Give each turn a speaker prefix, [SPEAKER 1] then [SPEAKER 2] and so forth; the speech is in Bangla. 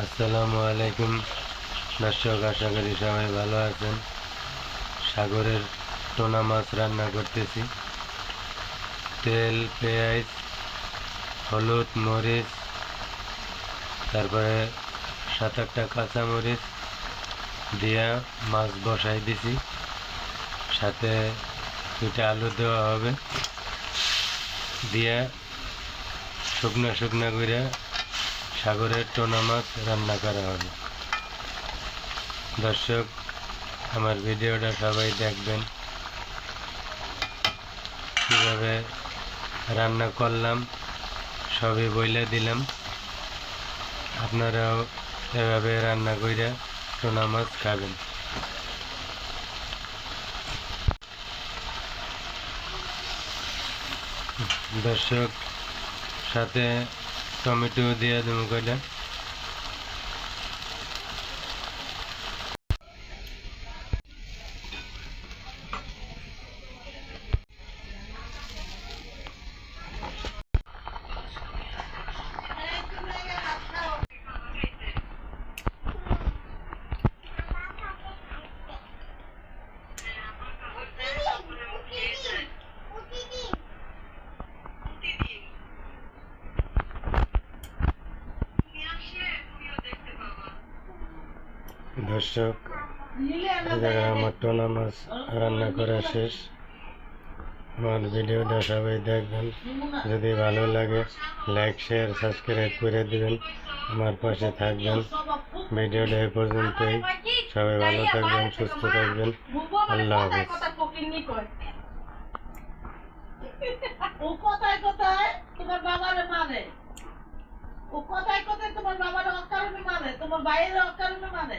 [SPEAKER 1] আসসালামু আলাইকুম দর্শক, আশা করি সবাই ভালো আছেন। সাগরের টোনা মাছ রান্না করতেছি। তেল, পেঁয়াজ, হলুদ, মরিচ, তারপরে 7-8টা কাঁচামরিচ দিয়া মাছ বসাই দিছি। সাথে 2টা আলু দেওয়া হবে, দিয়া শুকনা শুকনা করে সাগরের টোনা মাছ রান্না করা হবে। দর্শক, আমার ভিডিওটা সবাই দেখবেন। কীভাবে রান্না করলাম সবই বইলে দিলাম। আপনারাও এভাবে রান্না করে টোনা মাছ খাবেন। দর্শক, সাথে টমেটো দিয়ে দেবো কয়টা। দর্শক, আমার টোনা মাছ রান্না করা শেষ। আমার ভিডিওটা সবাই দেখবেন। যদি ভালো লাগে লাইক, শেয়ার, সাবস্ক্রাইব করে দিবেন। আমার পাশে থাকবেন। ভিডিওটা এ পর্যন্তই। সবাই ভালো থাকবেন, সুস্থ থাকবেন। আল্লাহ হাফেজ।
[SPEAKER 2] ও কথায় কথায় তোমার বাবারে মানে, ও কথায় কথায় তোমার বাবার অকারণে মানে, তোমার বাইরের অকারণে মানে।